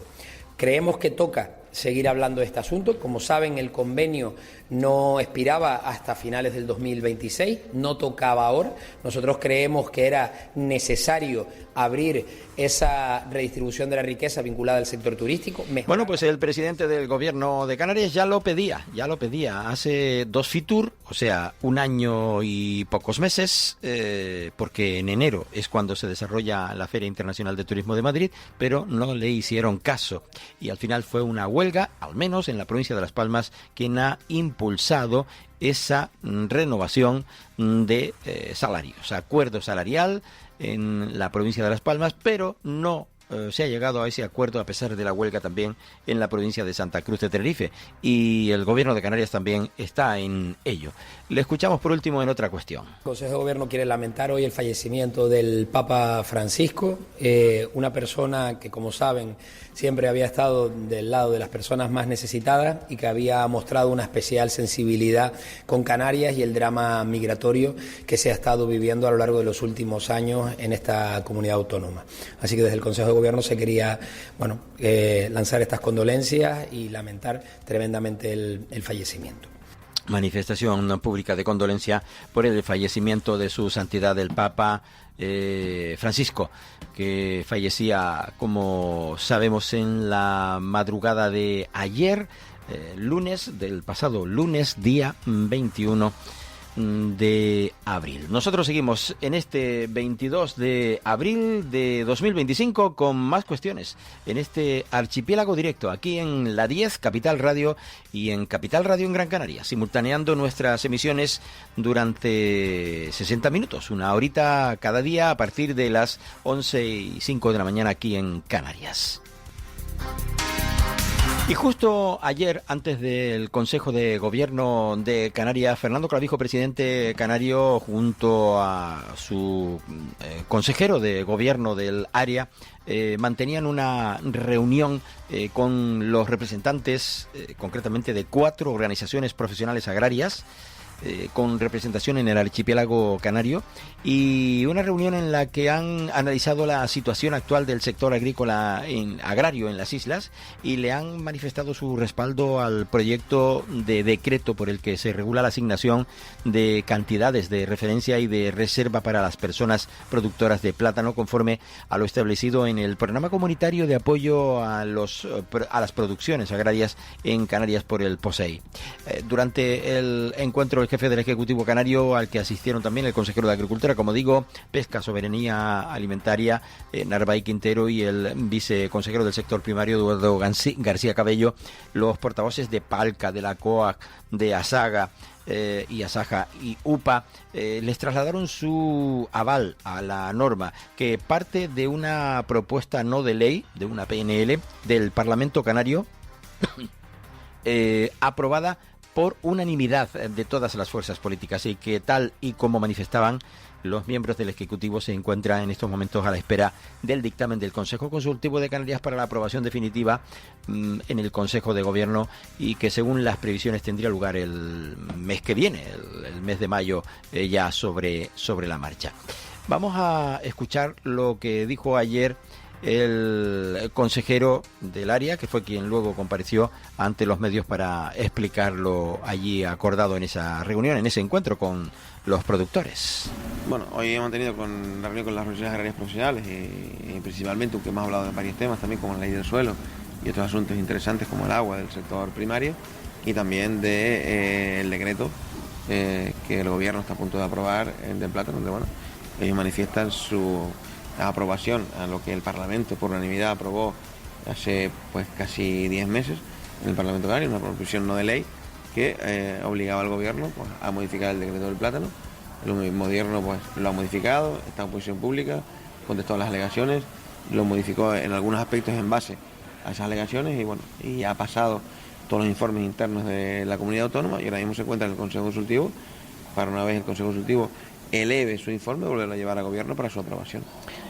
Creemos que toca seguir hablando de este asunto. Como saben, el convenio no expiraba hasta finales del 2026, no tocaba ahora. Nosotros creemos que era necesario abrir esa redistribución de la riqueza vinculada al sector turístico. Bueno, pues el presidente del Gobierno de Canarias ya lo pedía hace 2 Fitur, o sea, 1 año y pocos meses, porque en enero es cuando se desarrolla la Feria Internacional de Turismo de Madrid, pero no le hicieron caso y al final fue una huelga, al menos en la provincia de Las Palmas, quien ha impulsado esa renovación de salarios, acuerdo salarial en la provincia de Las Palmas, pero no se ha llegado a ese acuerdo a pesar de la huelga también en la provincia de Santa Cruz de Tenerife y el Gobierno de Canarias también está en ello. Le escuchamos por último en otra cuestión. El Consejo de Gobierno quiere lamentar hoy el fallecimiento del Papa Francisco, una persona que, como saben, siempre había estado del lado de las personas más necesitadas y que había mostrado una especial sensibilidad con Canarias y el drama migratorio que se ha estado viviendo a lo largo de los últimos años en esta comunidad autónoma. Así que desde el Consejo de Gobierno se quería lanzar estas condolencias y lamentar tremendamente el fallecimiento. Manifestación pública de condolencia por el fallecimiento de su santidad el Papa Francisco, que fallecía, como sabemos, en la madrugada de ayer, del pasado lunes, día 21 de abril. Nosotros seguimos en este 22 de abril de 2025 con más cuestiones en este archipiélago directo, aquí en la 10 Capital Radio y en Capital Radio en Gran Canaria, simultaneando nuestras emisiones durante 60 minutos, 1 horita cada día a partir de las 11:05 de la mañana aquí en Canarias. Y justo ayer, antes del Consejo de Gobierno de Canarias, Fernando Clavijo, presidente canario, junto a su consejero de Gobierno del área, mantenían una reunión con los representantes, concretamente de 4 organizaciones profesionales agrarias, con representación en el archipiélago canario, y una reunión en la que han analizado la situación actual del sector agrario en las islas y le han manifestado su respaldo al proyecto de decreto por el que se regula la asignación de cantidades de referencia y de reserva para las personas productoras de plátano, conforme a lo establecido en el programa comunitario de apoyo a las producciones agrarias en Canarias por el POSEI. Durante el encuentro jefe del Ejecutivo Canario, al que asistieron también el consejero de Agricultura, como digo, Pesca, Soberanía Alimentaria, Narváez Quintero, y el viceconsejero del sector primario, Eduardo García Cabello, los portavoces de Palca, de la COAG, de ASAGA y ASAJA y UPA, les trasladaron su aval a la norma, que parte de una propuesta no de ley, de una PNL, del Parlamento Canario, aprobada por unanimidad de todas las fuerzas políticas, y que, tal y como manifestaban los miembros del Ejecutivo, se encuentra en estos momentos a la espera del dictamen del Consejo Consultivo de Canarias para la aprobación definitiva en el Consejo de Gobierno, y que según las previsiones tendría lugar el mes que viene, el mes de mayo, ya sobre la marcha. Vamos a escuchar lo que dijo ayer el consejero del área, que fue quien luego compareció ante los medios para explicar lo allí acordado en esa reunión, en ese encuentro con los productores. Bueno, hoy hemos tenido una reunión con las organizaciones agrarias profesionales y principalmente, aunque hemos hablado de varios temas también, como la ley del suelo y otros asuntos interesantes como el agua del sector primario, y también el decreto que el gobierno está a punto de aprobar del plátano, donde bueno, ellos manifiestan su aprobación a lo que el Parlamento por unanimidad aprobó hace pues casi 10 meses en el Parlamento Canario, una proposición no de ley que obligaba al gobierno pues, a modificar el decreto del plátano. El gobierno pues lo ha modificado, está en posición pública, contestó a las alegaciones, lo modificó en algunos aspectos en base a esas alegaciones, y bueno, y ha pasado todos los informes internos de la comunidad autónoma, y ahora mismo se encuentra en el Consejo Consultivo para, una vez el Consejo Consultivo eleve su informe, volverlo a llevar al gobierno para su aprobación.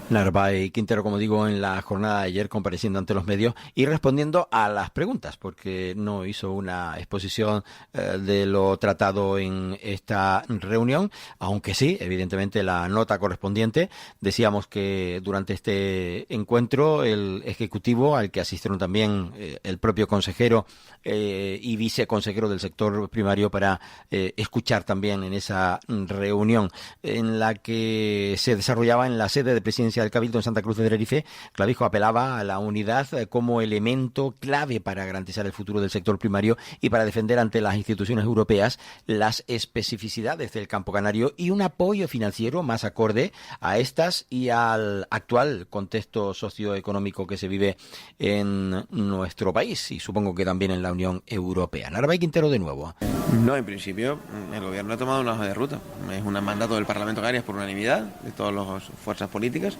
Narváez Quintero, como digo, en la jornada de ayer compareciendo ante los medios y respondiendo a las preguntas, porque no hizo una exposición de lo tratado en esta reunión, aunque sí, evidentemente, la nota correspondiente. Decíamos que durante este encuentro el Ejecutivo, al que asistieron también el propio consejero y viceconsejero del sector primario, para escuchar también en esa reunión en la que se desarrollaba en la sede de presidencia del Cabildo en Santa Cruz de Tenerife, Clavijo apelaba a la unidad como elemento clave para garantizar el futuro del sector primario y para defender ante las instituciones europeas las especificidades del campo canario y un apoyo financiero más acorde a estas y al actual contexto socioeconómico que se vive en nuestro país, y supongo que también en la Unión Europea. Narváez Quintero, de nuevo. No, en principio el gobierno ha tomado una hoja de ruta. Es un mandato del Parlamento Canarias por unanimidad de todas las fuerzas políticas,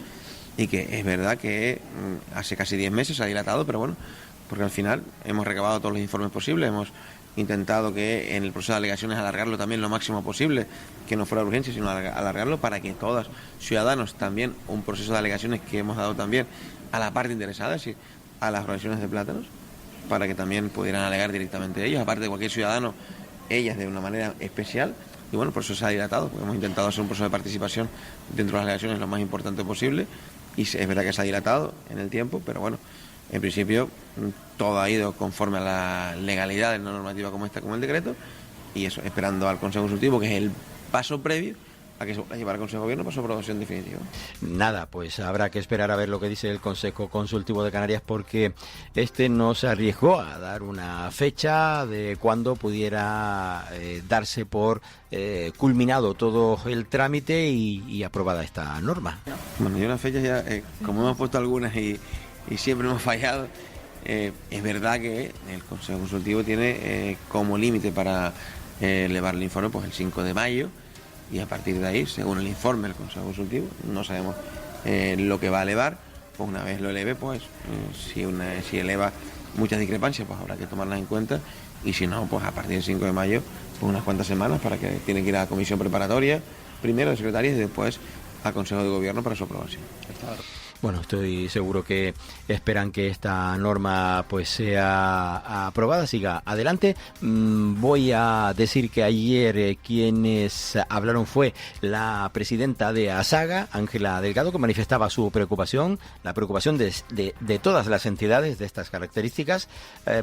y que es verdad que hace casi 10 meses se ha dilatado, pero bueno, porque al final hemos recabado todos los informes posibles, hemos intentado que en el proceso de alegaciones alargarlo también lo máximo posible, que no fuera urgencia, sino alargarlo para que todos ciudadanos, también un proceso de alegaciones que hemos dado también a la parte interesada, es decir, a las organizaciones de plátanos, para que también pudieran alegar directamente ellos, aparte de cualquier ciudadano, ellas de una manera especial. Y bueno, por eso se ha dilatado, porque hemos intentado hacer un proceso de participación dentro de las alegaciones lo más importante posible, y es verdad que se ha dilatado en el tiempo, pero bueno, en principio todo ha ido conforme a la legalidad de una normativa como esta, como el decreto, y eso, esperando al Consejo Consultivo, que es el paso previo a que se pueda llevar al Consejo de Gobierno para su aprobación definitiva. Nada, pues habrá que esperar a ver lo que dice el Consejo Consultivo de Canarias, porque este no se arriesgó a dar una fecha de cuándo pudiera darse por culminado todo el trámite y aprobada esta norma. Bueno, y unas fechas ya, como hemos puesto algunas y siempre hemos fallado, es verdad que el Consejo Consultivo tiene como límite para elevar el informe pues el 5 de mayo, y a partir de ahí, según el informe del Consejo Consultivo, no sabemos lo que va a elevar, pues una vez lo eleve, pues si eleva muchas discrepancias, pues habrá que tomarlas en cuenta, y si no, pues a partir del 5 de mayo, pues unas cuantas semanas para que tienen que ir a la comisión preparatoria, primero de secretarios y después al Consejo de Gobierno para su aprobación. Bueno, estoy seguro que esperan que esta norma pues sea aprobada, siga adelante. Voy a decir que ayer quienes hablaron fue la presidenta de ASAGA, Ángela Delgado, que manifestaba su preocupación, la preocupación de todas las entidades de estas características,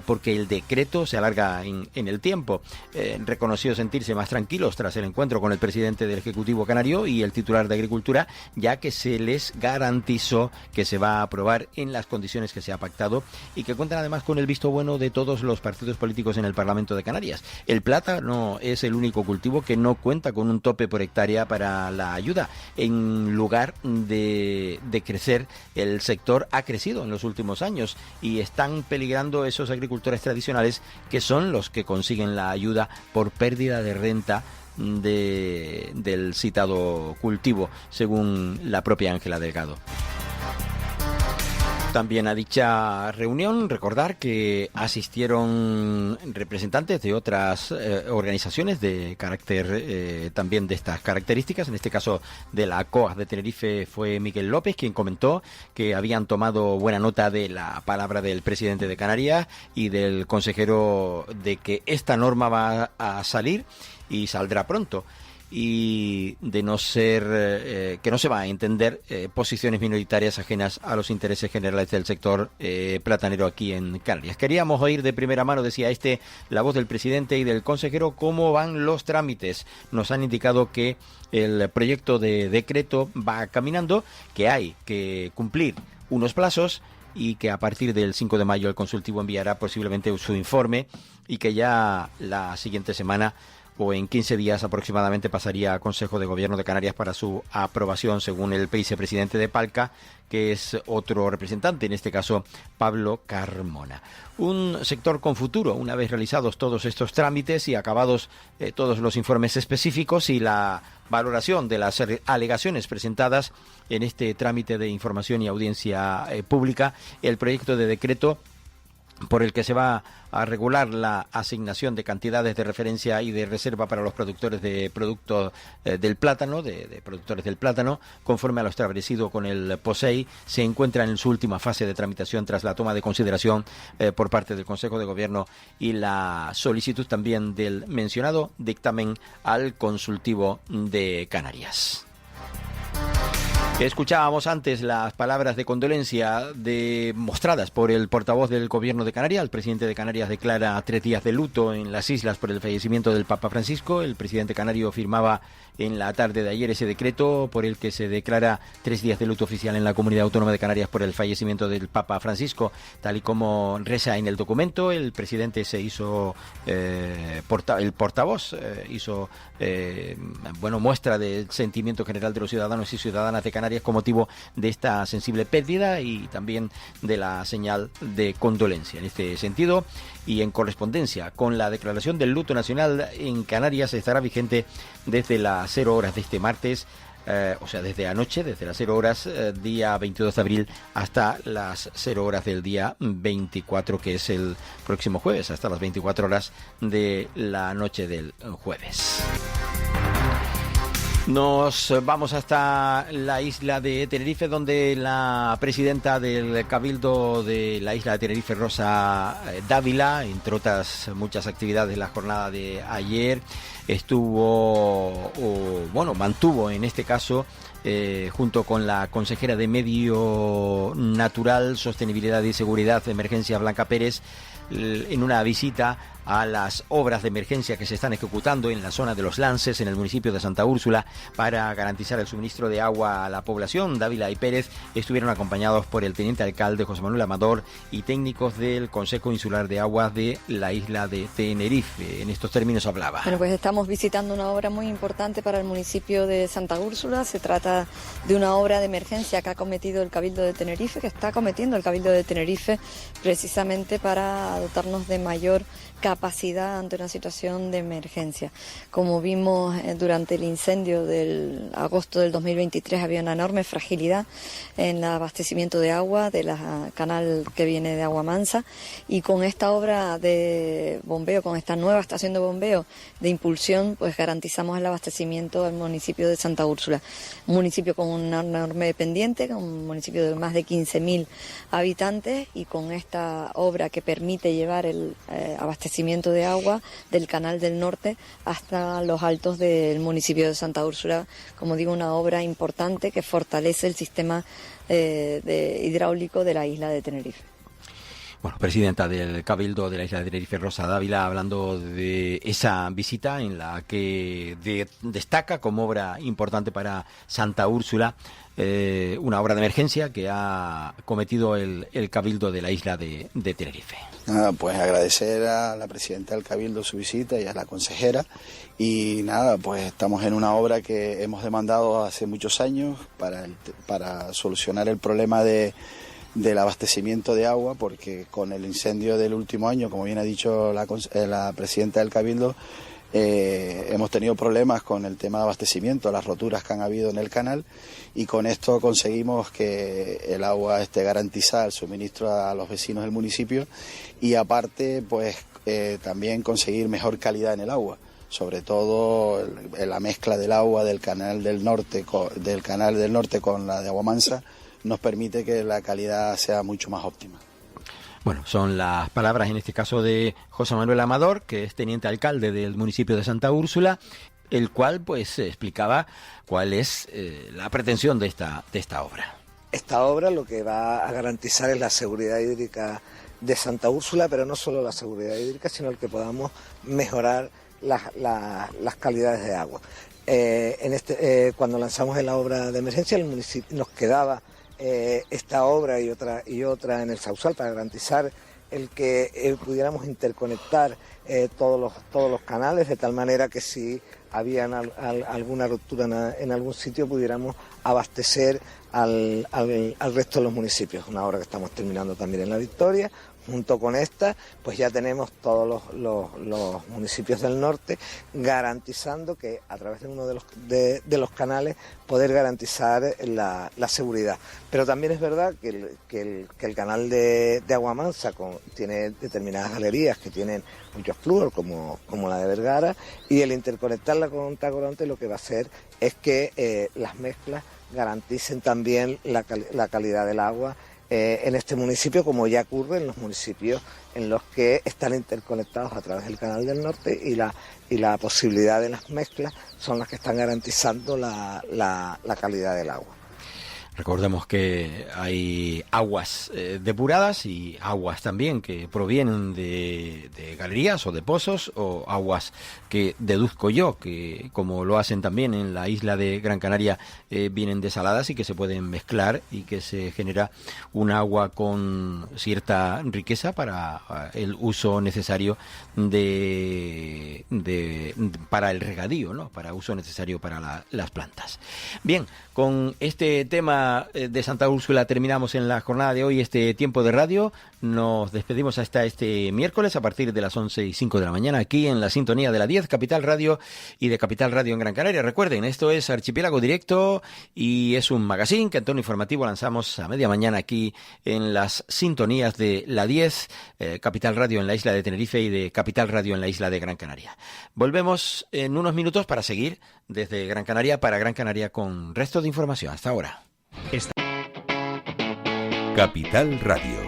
porque el decreto se alarga en el tiempo. Reconoció sentirse más tranquilos tras el encuentro con el presidente del Ejecutivo Canario y el titular de Agricultura, ya que se les garantizó Gobierno, que se va a aprobar en las condiciones que se ha pactado y que cuentan además con el visto bueno de todos los partidos políticos en el Parlamento de Canarias. El plátano es el único cultivo que no cuenta con un tope por hectárea para la ayuda. En lugar de crecer, el sector ha crecido en los últimos años y están peligrando esos agricultores tradicionales que son los que consiguen la ayuda por pérdida de renta del citado cultivo, según la propia Ángela Delgado. También a dicha reunión, recordar que asistieron representantes de otras organizaciones de carácter también de estas características. En este caso de la COAG de Tenerife fue Miguel López, quien comentó que habían tomado buena nota de la palabra del presidente de Canarias y del consejero de que esta norma va a salir y saldrá pronto, y de no ser que no se va a entender posiciones minoritarias ajenas a los intereses generales del sector platanero aquí en Canarias. Queríamos oír de primera mano, decía la voz del presidente y del consejero, cómo van los trámites. Nos han indicado que el proyecto de decreto va caminando, que hay que cumplir unos plazos y que a partir del 5 de mayo el consultivo enviará posiblemente su informe y que ya la siguiente semana o en 15 días aproximadamente pasaría a Consejo de Gobierno de Canarias para su aprobación, según el vicepresidente de Palca, que es otro representante, en este caso Pablo Carmona. Un sector con futuro, una vez realizados todos estos trámites y acabados todos los informes específicos y la valoración de las alegaciones presentadas en este trámite de información y audiencia pública, el proyecto de decreto por el que se va a regular la asignación de cantidades de referencia y de reserva para los productores de productos del plátano, de productores del plátano, conforme a lo establecido con el POSEI, se encuentra en su última fase de tramitación tras la toma de consideración por parte del Consejo de Gobierno y la solicitud también del mencionado dictamen al Consultivo de Canarias. Escuchábamos antes las palabras de condolencia mostradas por el portavoz del Gobierno de Canarias. El presidente de Canarias declara 3 días de luto en las islas por el fallecimiento del Papa Francisco. El presidente canario firmaba en la tarde de ayer ese decreto por el que se declara 3 días de luto oficial en la Comunidad Autónoma de Canarias por el fallecimiento del Papa Francisco. Tal y como reza en el documento, el presidente se hizo el portavoz hizo muestra del sentimiento general de los ciudadanos y ciudadanas de Canarias con motivo de esta sensible pérdida y también de la señal de condolencia. En este sentido, y en correspondencia con la declaración del luto nacional en Canarias, estará vigente desde las 0 horas de este martes, desde anoche, desde las 0 horas día 22 de abril hasta las 0 horas del día 24, que es el próximo jueves, hasta las 24 horas de la noche del jueves. Nos vamos hasta la isla de Tenerife, donde la presidenta del Cabildo de la isla de Tenerife, Rosa Dávila, entre otras muchas actividades de la jornada de ayer, mantuvo en este caso, junto con la consejera de Medio Natural, Sostenibilidad y Seguridad de Emergencia, Blanca Pérez, en una visita a las obras de emergencia que se están ejecutando en la zona de Los Lances, en el municipio de Santa Úrsula, para garantizar el suministro de agua a la población. Dávila y Pérez estuvieron acompañados por el teniente alcalde José Manuel Amador y técnicos del Consejo Insular de Aguas de la isla de Tenerife. En estos términos hablaba. Bueno, pues estamos visitando una obra muy importante para el municipio de Santa Úrsula. Se trata de una obra de emergencia que ha cometido el Cabildo de Tenerife, que está cometiendo el Cabildo de Tenerife, precisamente para dotarnos de mayor capacidad ante una situación de emergencia. Como vimos durante el incendio del agosto del 2023, había una enorme fragilidad en el abastecimiento de agua del canal que viene de Agua Mansa, y con esta obra de bombeo, con esta nueva estación de bombeo de impulsión, pues garantizamos el abastecimiento al municipio de Santa Úrsula, un municipio con un enorme pendiente, un municipio de más de 15.000 habitantes, y con esta obra que permite llevar el abastecimiento de agua del Canal del Norte hasta los altos del municipio de Santa Úrsula. Como digo, una obra importante que fortalece el sistema hidráulico de la isla de Tenerife. Bueno, presidenta del Cabildo de la isla de Tenerife, Rosa Dávila, hablando de esa visita en la que destaca como obra importante para Santa Úrsula, una obra de emergencia que ha cometido el Cabildo de la isla de Tenerife. Nada, pues agradecer a la presidenta del Cabildo su visita y a la consejera, y nada, pues estamos en una obra que hemos demandado hace muchos años para solucionar el problema del abastecimiento de agua, porque con el incendio del último año, como bien ha dicho la presidenta del Cabildo, hemos tenido problemas con el tema de abastecimiento, las roturas que han habido en el canal, y con esto conseguimos que el agua esté garantizada, el suministro a los vecinos del municipio, y aparte pues también conseguir mejor calidad en el agua, sobre todo la mezcla del agua del canal del norte con la de Agua Mansa nos permite que la calidad sea mucho más óptima. Bueno, son las palabras en este caso de José Manuel Amador, que es teniente alcalde del municipio de Santa Úrsula, el cual pues explicaba cuál es la pretensión de esta obra. Esta obra lo que va a garantizar es la seguridad hídrica de Santa Úrsula, pero no solo la seguridad hídrica, sino el que podamos mejorar las calidades de agua. Cuando lanzamos la obra de emergencia, el municipio nos quedaba esta obra y otra en el Sausal para garantizar el que pudiéramos interconectar todos los canales, de tal manera que si había alguna ruptura en algún sitio pudiéramos abastecer al resto de los municipios. Una obra que estamos terminando también en La Victoria. Junto con esta, pues ya tenemos todos los municipios del norte garantizando que a través de uno de los canales poder garantizar la seguridad. Pero también es verdad que el canal de Agua Mansa tiene determinadas galerías que tienen muchos flúor, como la de Vergara, y el interconectarla con Tacoronte lo que va a hacer es que las mezclas garanticen también la calidad del agua en este municipio, como ya ocurre en los municipios en los que están interconectados a través del Canal del Norte, y la posibilidad de las mezclas son las que están garantizando la calidad del agua. Recordemos que hay aguas depuradas y aguas también que provienen de galerías o de pozos, o aguas que deduzco yo, que como lo hacen también en la isla de Gran Canaria, vienen desaladas y que se pueden mezclar y que se genera un agua con cierta riqueza para el uso necesario para el regadío, ¿no? Para uso necesario para las plantas. Bien, con este tema de Santa Úrsula terminamos en la jornada de hoy este tiempo de radio. Nos despedimos hasta este miércoles a partir de las 11:05 de la mañana aquí en la sintonía de la 10 Capital Radio y de Capital Radio en Gran Canaria. Recuerden, esto es Archipiélago Directo y es un magazine que en tono informativo lanzamos a media mañana aquí en las sintonías de la 10 Capital Radio en la isla de Tenerife y de Capital Radio en la isla de Gran Canaria. Volvemos en unos minutos para seguir desde Gran Canaria para Gran Canaria con resto de información. Hasta ahora. Capital Radio.